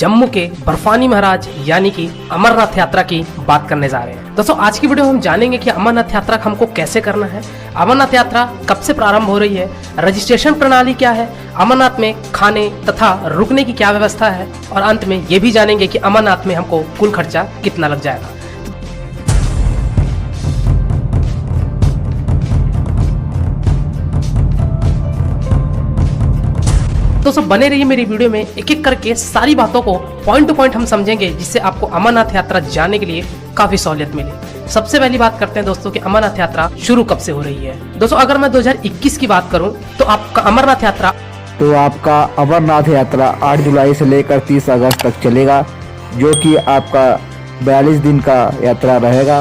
जम्मू के बर्फानी महाराज यानी कि अमरनाथ यात्रा की बात करने जा रहे हैं। दोस्तों आज की वीडियो में हम जानेंगे कि अमरनाथ यात्रा हमको कैसे करना है, अमरनाथ यात्रा कब से प्रारंभ हो रही है, रजिस्ट्रेशन प्रणाली क्या है, अमरनाथ में खाने तथा रुकने की क्या व्यवस्था है और अंत में ये भी जानेंगे कि अमरनाथ में हमको कुल खर्चा कितना लग जाएगा। दोस्तों बने रहिए मेरी वीडियो में, एक एक करके सारी बातों को पॉइंट टू पॉइंट हम समझेंगे जिससे आपको अमरनाथ यात्रा जाने के लिए काफी सहूलियत मिले। सबसे पहली बात करते हैं दोस्तों कि अमरनाथ यात्रा शुरू कब से हो रही है। दोस्तों अगर मैं 2021 की बात करूं तो आपका अमरनाथ यात्रा 8 जुलाई से लेकर 30 अगस्त तक चलेगा, जो कि आपका 42 दिन का यात्रा रहेगा।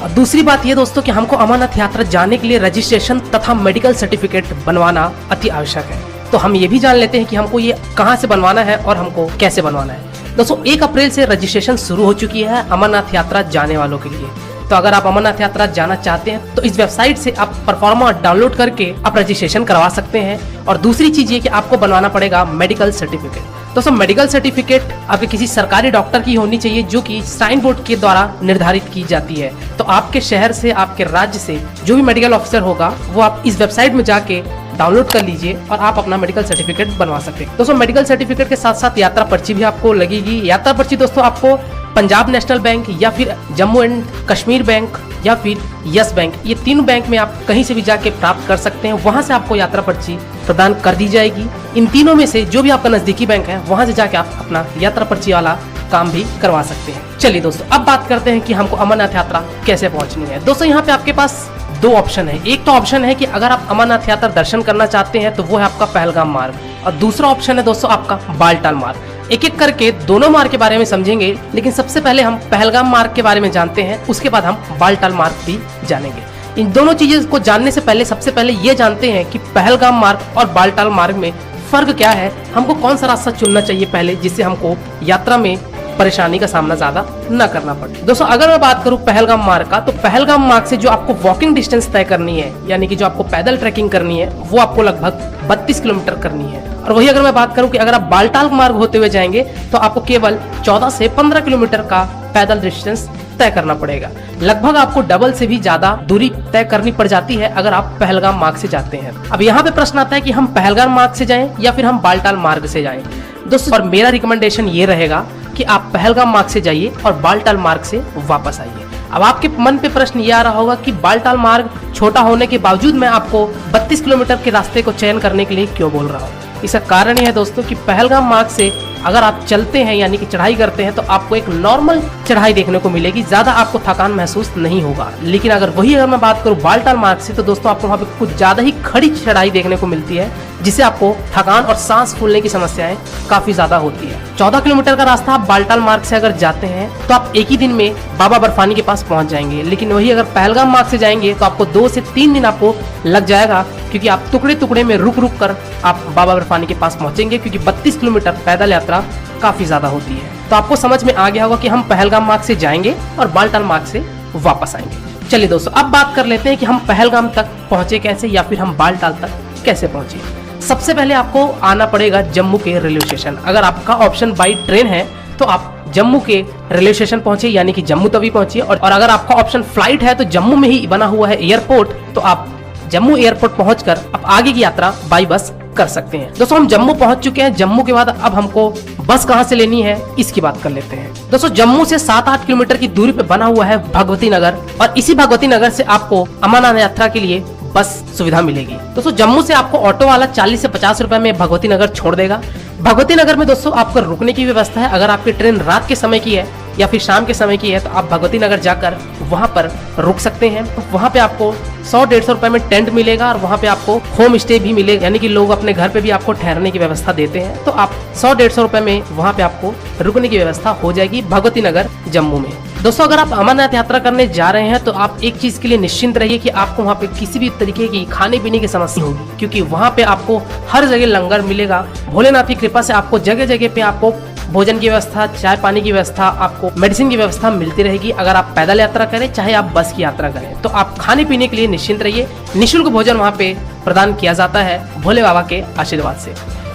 और दूसरी बात ये दोस्तों कि हमको अमरनाथ यात्रा जाने के लिए रजिस्ट्रेशन तथा मेडिकल सर्टिफिकेट बनवाना अति आवश्यक है। तो हम ये भी जान लेते हैं कि हमको ये कहाँ से बनवाना है और हमको कैसे बनवाना है। दोस्तों 1 अप्रैल से रजिस्ट्रेशन शुरू हो चुकी है अमरनाथ यात्रा जाने वालों के लिए। तो अगर आप अमरनाथ यात्रा जाना चाहते हैं तो इस वेबसाइट से आप परफॉर्मा डाउनलोड करके आप रजिस्ट्रेशन करवा सकते हैं। और दूसरी चीज ये कि आपको बनवाना पड़ेगा मेडिकल सर्टिफिकेट। दोस्तों मेडिकल सर्टिफिकेट आपके किसी सरकारी डॉक्टर की होनी चाहिए जो कि साइन बोर्ड के द्वारा निर्धारित की जाती है। तो आपके शहर से, आपके राज्य से जो भी मेडिकल ऑफिसर होगा वो आप इस वेबसाइट में जाके डाउनलोड कर लीजिए और आप अपना मेडिकल सर्टिफिकेट बनवा सकते हैं। दोस्तों मेडिकल सर्टिफिकेट के साथ साथ यात्रा पर्ची भी आपको लगेगी। यात्रा पर्ची दोस्तों आपको पंजाब नेशनल बैंक या फिर जम्मू एंड कश्मीर बैंक या फिर यस बैंक, ये तीनों बैंक में आप कहीं से भी जाके प्राप्त कर सकते हैं। वहां से आपको यात्रा पर्ची प्रदान कर दी जाएगी। इन तीनों में से जो भी आपका नजदीकी बैंक है वहां से जाके आप अपना यात्रा पर्ची वाला काम भी करवा सकते हैं। चलिए दोस्तों अब बात करते हैं कि हमको अमरनाथ यात्रा कैसे पहुंचनी है। दोस्तों यहाँ पे आपके पास 2 ऑप्शन है। एक तो ऑप्शन है कि अगर आप अमरनाथ यात्रा दर्शन करना चाहते हैं तो वो है आपका पहलगाम मार्ग, और दूसरा ऑप्शन है दोस्तों आपका बालटाल मार्ग। एक एक करके दोनों मार्ग के बारे में समझेंगे, लेकिन सबसे पहले हम पहलगाम मार्ग के बारे में जानते हैं, उसके बाद हम बालटाल मार्ग भी जानेंगे। इन दोनों चीजों को जानने से पहले सबसे पहले ये जानते हैं कि पहलगाम मार्ग और बालटाल मार्ग में फर्क क्या है, हमको कौन सा रास्ता चुनना चाहिए पहले, जिससे हमको यात्रा में परेशानी का सामना ज्यादा न करना पड़े। दोस्तों अगर मैं बात करूं पहलगाम मार्ग का, तो पहलगाम मार्ग से जो आपको वॉकिंग डिस्टेंस तय करनी है, यानी कि जो आपको पैदल ट्रैकिंग करनी है, वो आपको लगभग 32 किलोमीटर करनी है। और वही अगर मैं बात करूं कि अगर आप बालटाल मार्ग होते हुए जाएंगे तो आपको केवल 14 से 15 किलोमीटर का पैदल डिस्टेंस तय करना पड़ेगा। लगभग आपको डबल से भी ज्यादा दूरी तय करनी पड़ जाती है अगर आप पहलगाम मार्ग से जाते हैं। अब यहाँ पे प्रश्न आता है कि हम पहलगाम मार्ग से जाएं या फिर हम बालटाल मार्ग से जाएं। दोस्तों और मेरा रिकमेंडेशन ये रहेगा कि आप पहलगाम मार्ग से जाइए और बालटाल मार्ग से वापस आइए। अब आपके मन पे प्रश्न ये आ रहा होगा कि बालटाल मार्ग छोटा होने के बावजूद मैं आपको 32 किलोमीटर के रास्ते को चयन करने के लिए क्यों बोल रहा हूँ। इसका कारण यह है दोस्तों कि पहलगाम मार्ग से अगर आप चलते हैं यानी कि चढ़ाई करते हैं तो आपको एक नॉर्मल चढ़ाई देखने को मिलेगी, ज्यादा आपको थकान महसूस नहीं होगा। लेकिन अगर मैं बात करूं बालटाल मार्ग से, तो दोस्तों आपको वहाँ पे कुछ ज्यादा ही खड़ी चढ़ाई देखने को मिलती है, जिससे आपको थकान और सांस फूलने की समस्याएं काफी ज्यादा होती है। 14 किलोमीटर का रास्ता आप बालटाल मार्ग से अगर जाते हैं तो आप एक ही दिन में बाबा बर्फानी के पास पहुंच जाएंगे। लेकिन वही अगर पहलगाम मार्ग से जाएंगे तो आपको 2 से 3 दिन आपको लग जाएगा, क्योंकि आप टुकड़े टुकड़े में रुक रुक कर आप बाबा बर्फानी के पास पहुंचेंगे, क्योंकि 32 किलोमीटर पैदल यात्रा काफी ज्यादा होती है। तो आपको समझ में आ गया होगा कि हम पहलगाम मार्ग से जाएंगे और बालटाल मार्ग से वापस आएंगे। चलिए दोस्तों अब बात कर लेते हैं कि हम पहलगाम तक पहुंचे कैसे या फिर हम बालटाल तक कैसे पहुंचे। सबसे पहले आपको आना पड़ेगा जम्मू के रेलवे स्टेशन। अगर आपका ऑप्शन बाई ट्रेन है तो आप जम्मू के रेलवे स्टेशन पहुंचे, यानी कि जम्मू तवी पहुंचिए। और अगर आपका ऑप्शन फ्लाइट है तो जम्मू में ही बना हुआ है एयरपोर्ट, तो आप जम्मू एयरपोर्ट पहुंचकर आप आगे की यात्रा बाई बस कर सकते हैं। दोस्तों हम जम्मू पहुंच चुके हैं। जम्मू के बाद अब हमको बस कहां से लेनी है इसकी बात कर लेते हैं। दोस्तों जम्मू से 7-8 किलोमीटर की दूरी पे बना हुआ है भगवती नगर, और इसी भगवती नगर से आपको अमरनाथ यात्रा के लिए बस सुविधा मिलेगी। दोस्तों जम्मू से आपको ऑटो वाला 40 से 50 रुपए में भगवती नगर छोड़ देगा। भगवती नगर में दोस्तों आपका रुकने की व्यवस्था है। अगर आपकी ट्रेन रात के समय की है या फिर शाम के समय की है तो आप भगवती नगर जाकर वहां पर रुक सकते हैं। वहां पे आपको 100-150 रुपए में टेंट मिलेगा और वहां पे आपको होम स्टे भी मिलेगा, यानी कि लोग अपने घर पे भी आपको ठहरने की व्यवस्था देते हैं। तो आप 100-150 रुपए में वहां पे आपको रुकने की व्यवस्था हो जाएगी भगवती नगर जम्मू में। दोस्तों अगर आप अमरनाथ यात्रा करने जा रहे हैं तो आप एक चीज के लिए निश्चिंत रहिए कि आपको वहाँ पे किसी भी तरीके की खाने पीने की समस्या होगी, क्योंकि वहाँ पे आपको हर जगह लंगर मिलेगा। भोलेनाथ की कृपा से आपको जगह जगह पे आपको भोजन की व्यवस्था, चाय पानी की व्यवस्था, आपको मेडिसिन की व्यवस्था मिलती रहेगी। अगर आप पैदल यात्रा करें चाहे आप बस की यात्रा करें, तो आप खाने पीने के लिए निश्चिंत रहिए। निःशुल्क भोजन वहाँ पे प्रदान किया जाता है भोले बाबा के आशीर्वाद से।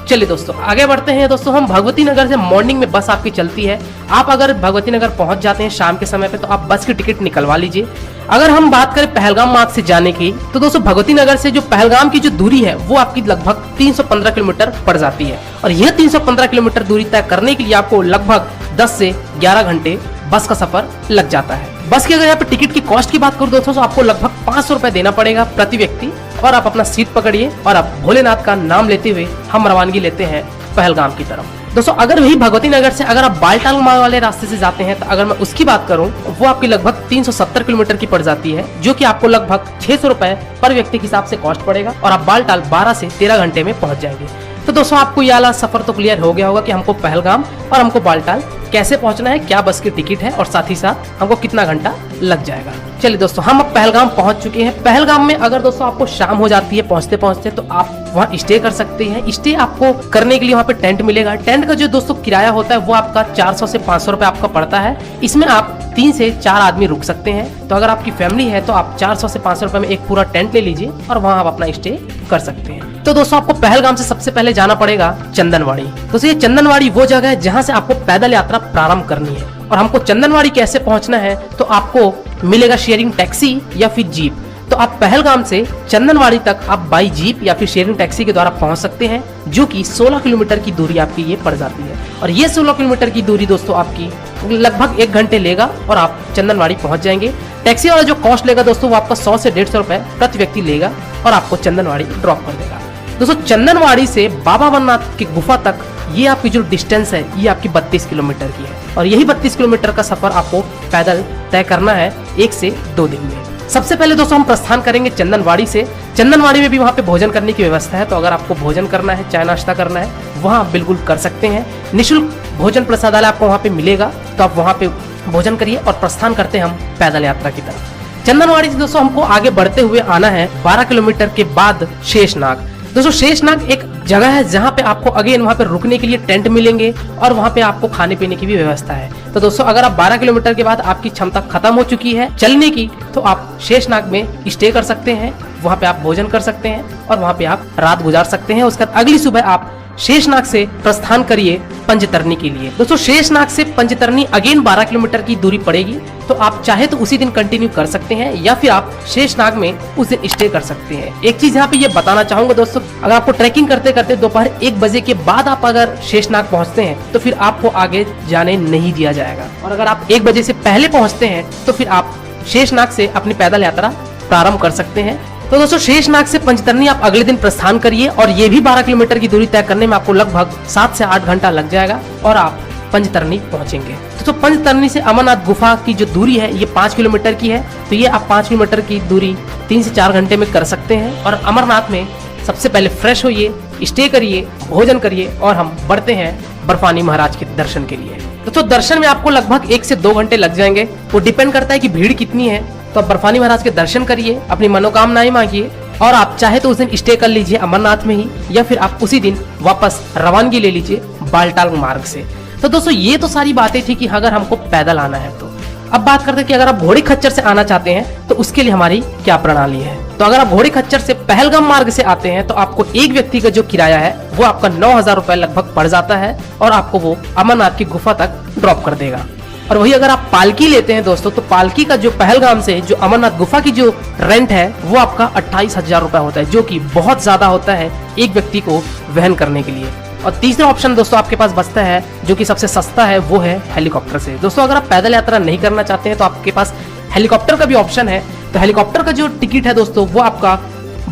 चलिए दोस्तों आगे बढ़ते हैं। दोस्तों हम भगवती नगर से मॉर्निंग में बस आपकी चलती है। आप अगर भगवती नगर पहुंच जाते हैं शाम के समय पे तो आप बस की टिकट निकलवा लीजिए। अगर हम बात करें पहलगाम मार्ग से जाने की तो दोस्तों भगवती नगर से जो पहलगाम की जो दूरी है वो आपकी लगभग 315 किलोमीटर पड़ जाती है और यह 315 किलोमीटर दूरी तय करने के लिए आपको लगभग 10 से 11 घंटे बस का सफर लग जाता है। बस की अगर यहाँ पे टिकट की कॉस्ट की बात करूँ दोस्तों तो आपको लगभग 500 रुपए देना पड़ेगा प्रति व्यक्ति और आप अपना सीट पकड़िए और आप भोलेनाथ का नाम लेते हुए हम रवानगी लेते हैं पहलगाम की तरफ। दोस्तों अगर वही भगवती नगर से अगर आप बालटाल मार्ग वाले रास्ते से जाते हैं तो अगर मैं उसकी बात करूं वो आपकी लगभग 370 किलोमीटर की पड़ जाती है, जो कि आपको लगभग 600 रुपए पर व्यक्ति के हिसाब से कॉस्ट पड़ेगा और आप बालटाल 12 से 13 घंटे में पहुंच जाएंगे। तो दोस्तों आपको ये वाला सफर तो क्लियर हो गया होगा कि हमको पहलगाम और हमको बालटाल कैसे पहुंचना है, क्या बस की टिकट है और साथ ही साथ हमको कितना घंटा लग जाएगा। चलिए दोस्तों हम अब पहलगाम पहुंच चुके हैं। पहलगाम में अगर दोस्तों आपको शाम हो जाती है पहुंचते पहुंचते तो आप वहां स्टे कर सकते हैं। स्टे आपको करने के लिए वहां पे टेंट मिलेगा। टेंट का जो दोस्तों किराया होता है वो आपका 400 से 500 रुपए आपका पड़ता है। इसमें आप 3 से 4 आदमी रुक सकते हैं। तो अगर आपकी फैमिली है तो आप 400 से 500 रुपए में एक पूरा टेंट ले लीजिए और वहां आप अपना स्टे कर सकते हैं। तो दोस्तों आपको पहलगाम से सबसे पहले जाना पड़ेगा चंदनवाड़ी। दोस्तों ये चंदनवाड़ी वो जगह है जहां से आपको पैदल यात्रा प्रारंभ करनी है और हमको चंदनवाड़ी कैसे पहुंचना है तो आपको मिलेगा शेयरिंग टैक्सी या फिर जीप। तो आप पहलगाम से चंदनवाड़ी तक आप बाई जीप या फिर शेयरिंग टैक्सी के द्वारा पहुंच सकते हैं, जो कि 16 किलोमीटर की दूरी आपकी ये पड़ जाती है और ये 16 किलोमीटर की दूरी दोस्तों आपकी लगभग 1 घंटे लेगा और आप चंदनवाड़ी पहुंच जाएंगे। टैक्सी वाला जो कॉस्ट लेगा दोस्तों वो आपका 100 से 150 रुपए प्रति व्यक्ति लेगा और आपको चंदनवाड़ी ड्रॉप कर देगा। दोस्तों चंदनवाड़ी से बाबा अमरनाथ की गुफा तक ये आपकी जो डिस्टेंस है ये आपकी 32 किलोमीटर की है और यही 32 किलोमीटर का सफर आपको पैदल तय करना है 1 से 2 दिन में। सबसे पहले दोस्तों हम प्रस्थान करेंगे चंदनवाड़ी से। चंदनवाड़ी में भी वहाँ पे भोजन करने की व्यवस्था है, तो अगर आपको भोजन करना है, चाय नाश्ता करना है, वहाँ आप बिल्कुल कर सकते हैं। निःशुल्क भोजन प्रसादालय आपको वहाँ पे मिलेगा, तो आप वहाँ पे भोजन करिए और प्रस्थान करते हैं हम पैदल यात्रा की तरफ। चंदनवाड़ी से दोस्तों हमको आगे बढ़ते हुए आना है 12 किलोमीटर के बाद शेषनाग। दोस्तों शेषनाग एक जगह है जहाँ पे आपको अगेन वहाँ पे रुकने के लिए टेंट मिलेंगे और वहाँ पे आपको खाने पीने की भी व्यवस्था है। तो दोस्तों अगर आप 12 किलोमीटर के बाद आपकी क्षमता खत्म हो चुकी है चलने की तो आप शेषनाग में स्टे कर सकते हैं, वहाँ पे आप भोजन कर सकते हैं और वहाँ पे आप रात गुजार सकते हैं। उसके बाद अगली सुबह आप शेषनाग से प्रस्थान करिए पंचतरनी के लिए। दोस्तों शेषनाग से पंचतरनी अगेन 12 किलोमीटर की दूरी पड़ेगी, तो आप चाहे तो उसी दिन कंटिन्यू कर सकते हैं या फिर आप शेषनाग में उस दिन स्टे कर सकते हैं। एक चीज यहाँ पे ये बताना चाहूंगा दोस्तों, अगर आपको ट्रैकिंग करते करते दोपहर 1 बजे के बाद आप अगर शेषनाग पहुंचते हैं तो फिर आपको आगे जाने नहीं दिया जाएगा और अगर आप 1 बजे से पहले पहुंचते हैं तो फिर आप शेषनाग से अपनी पैदल यात्रा प्रारंभ कर सकते हैं। तो दोस्तों शेषनाग से पंचतरनी आप अगले दिन प्रस्थान करिए और ये भी 12 किलोमीटर की दूरी तय करने में आपको लगभग 7 से 8 घंटा लग जाएगा और आप पंचतरनी पहुंचेंगे। तो पंचतरनी से अमरनाथ गुफा की जो दूरी है ये 5 किलोमीटर की है, तो ये आप 5 किलोमीटर की दूरी 3 से 4 घंटे में कर सकते हैं। और अमरनाथ में सबसे पहले फ्रेश होइए, स्टे करिए, भोजन करिए और हम बढ़ते हैं बर्फानी महाराज के दर्शन के लिए। तो दर्शन में आपको लगभग 1 से 2 घंटे लग जाएंगे, वो डिपेंड करता है कि भीड़ कितनी है। तो आप बर्फानी महाराज के दर्शन करिए, अपनी मनोकामनाएं मांगिए और आप चाहे तो उस दिन स्टे कर लीजिए अमरनाथ में ही या फिर आप उसी दिन वापस रवानगी ले लीजिए बालटाल मार्ग से। तो दोस्तों ये तो सारी बातें थी कि अगर हमको पैदल आना है। तो अब बात करते हैं कि अगर आप घोड़े खच्चर से आना चाहते हैं तो उसके लिए हमारी क्या प्रणाली है। तो अगर आप घोड़े खच्चर से पहलगाम मार्ग से आते हैं तो आपको एक व्यक्ति का जो किराया है वो आपका 9,000 रुपए लगभग पड़ जाता है और आपको वो अमरनाथ की गुफा तक ड्रॉप कर देगा। और वही अगर आप पालकी लेते हैं दोस्तों तो पालकी का जो पहलगाम से जो अमरनाथ गुफा की जो रेंट है वो आपका 28,000 रुपए होता है, जो कि बहुत ज्यादा होता है एक व्यक्ति को वहन करने के लिए। और तीसरा ऑप्शन दोस्तों आपके पास बचता है जो कि सबसे सस्ता है, वो है हेलीकॉप्टर से। दोस्तों अगर आप पैदल यात्रा नहीं करना चाहते हैं तो आपके पास हेलीकॉप्टर का भी ऑप्शन है। तो हेलीकॉप्टर का जो टिकट है दोस्तों वो आपका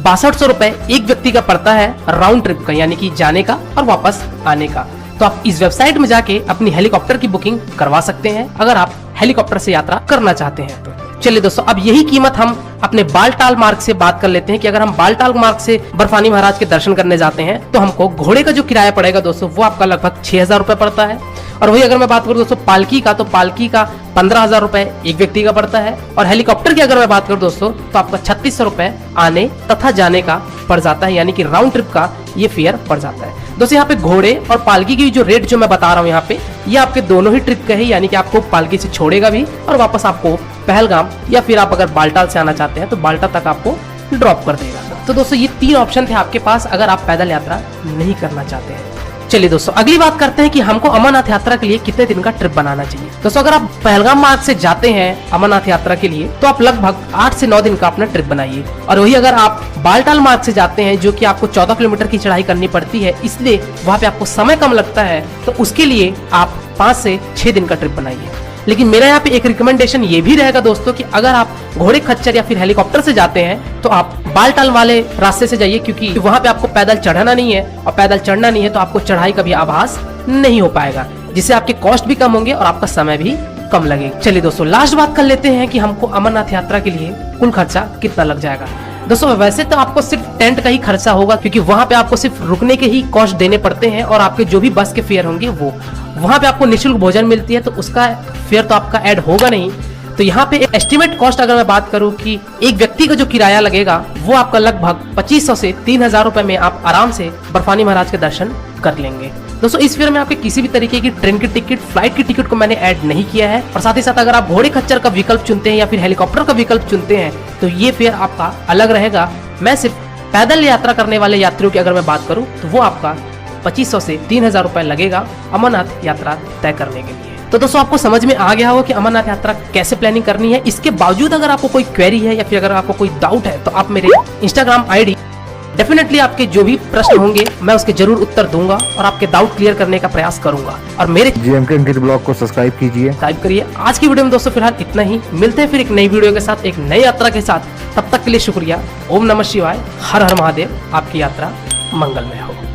6200 रुपए एक व्यक्ति का पड़ता है राउंड ट्रिप का, यानी कि जाने का और वापस आने का। तो आप इस वेबसाइट में जाके अपनी हेलीकॉप्टर की बुकिंग करवा सकते हैं अगर आप हेलीकॉप्टर से यात्रा करना चाहते हैं तो। चलिए दोस्तों अब यही कीमत हम अपने बालटाल मार्ग से बात कर लेते हैं कि अगर हम बालटाल मार्ग से बर्फानी महाराज के दर्शन करने जाते हैं तो हमको घोड़े का जो किराया पड़ेगा दोस्तों वो आपका लगभग 6,000 रुपए पड़ता है। और वही अगर मैं बात करूं दोस्तों पालकी का, तो पालकी का 15,000 रुपए एक व्यक्ति का पड़ता है। और हेलीकॉप्टर की अगर मैं बात करूं दोस्तों तो आपका 3600 रुपए आने तथा जाने का पड़ जाता है, यानी कि राउंड ट्रिप का ये फेयर पड़ जाता है। दोस्तों यहाँ पे घोड़े और पालकी की जो रेट जो मैं बता रहा हूँ यहाँ पे, ये आपके दोनों ही ट्रिप का है, यानी कि आपको पालकी से छोड़ेगा भी और वापस आपको पहलगाम या फिर आप अगर बालटाल से आना चाहते हैं तो बालटा तक आपको ड्रॉप कर देगा। तो दोस्तों ये 3 ऑप्शन थे आपके पास अगर आप पैदल यात्रा नहीं करना चाहते हैं। चलिए दोस्तों अगली बात करते हैं कि हमको अमरनाथ यात्रा के लिए कितने दिन का ट्रिप बनाना चाहिए। दोस्तों अगर आप पहलगाम मार्ग से जाते हैं अमरनाथ यात्रा के लिए तो आप लगभग 8 से 9 दिन का अपना ट्रिप बनाइए। और वही अगर आप बालटाल मार्ग से जाते हैं जो कि आपको 14 किलोमीटर की चढ़ाई करनी पड़ती है, इसलिए वहाँ पे आपको समय कम लगता है, तो उसके लिए आप 5 से 6 दिन का ट्रिप बनाइए। लेकिन मेरा यहाँ पे एक रिकमेंडेशन ये भी रहेगा दोस्तों कि अगर आप घोड़े खच्चर या फिर हेलीकॉप्टर से जाते हैं तो आप बालटाल वाले रास्ते से जाइए, क्योंकि वहाँ पे आपको पैदल चढ़ना नहीं है और पैदल चढ़ना नहीं है तो आपको चढ़ाई का भी आभास नहीं हो पाएगा, जिससे आपके कॉस्ट भी कम होंगे और आपका समय भी कम लगेगा। चलिए दोस्तों लास्ट बात कर लेते हैं कि हमको अमरनाथ यात्रा के लिए कुल खर्चा कितना लग जाएगा। दोस्तों वैसे तो आपको सिर्फ टेंट का ही खर्चा होगा, क्योंकि वहाँ पे आपको सिर्फ रुकने के ही कॉस्ट देने पड़ते हैं और आपके जो भी बस के फेयर होंगे वो वहाँ पे आपको निःशुल्क भोजन मिलती है, तो उसका फेयर तो आपका ऐड होगा नहीं। तो यहाँ पे एक एस्टिमेट कॉस्ट अगर मैं बात करूँ कि एक व्यक्ति का जो किराया लगेगा वो आपका लगभग 2500 से 3000 रुपए में आप आराम से बर्फानी महाराज के दर्शन कर लेंगे। दोस्तों इस फेयर में आपके किसी भी तरीके की ट्रेन की टिकट, फ्लाइट की टिकट को मैंने ऐड नहीं किया है। और साथ ही साथ अगर आप घोड़े खच्चर का विकल्प चुनते हैं या फिर हेलीकॉप्टर का विकल्प चुनते हैं तो ये फेयर आपका अलग रहेगा। मैं सिर्फ पैदल यात्रा करने वाले यात्रियों की अगर मैं बात करूं तो वो आपका 2500 से 3000 रुपए लगेगा अमरनाथ यात्रा तय करने के लिए। तो दोस्तों आपको समझ में आ गया हो कि अमरनाथ यात्रा कैसे प्लानिंग करनी है। इसके बावजूद अगर आपको कोई क्वेरी है या फिर अगर आपको कोई डाउट है तो आप मेरे इंस्टाग्राम आईडी डेफिनेटली आपके जो भी प्रश्न होंगे मैं उसके जरूर उत्तर दूंगा और आपके डाउट क्लियर करने का प्रयास करूंगा। और मेरे GMK अंकित ब्लॉग को सब्सक्राइब कीजिए, सब्सक्राइब करिए। आज की वीडियो में दोस्तों फिलहाल इतना ही, मिलते हैं फिर एक नई वीडियो के साथ, एक नई यात्रा के साथ। तब तक के लिए शुक्रिया। ओम नमः शिवाय, हर हर महादेव। आपकी यात्रा मंगलमय हो।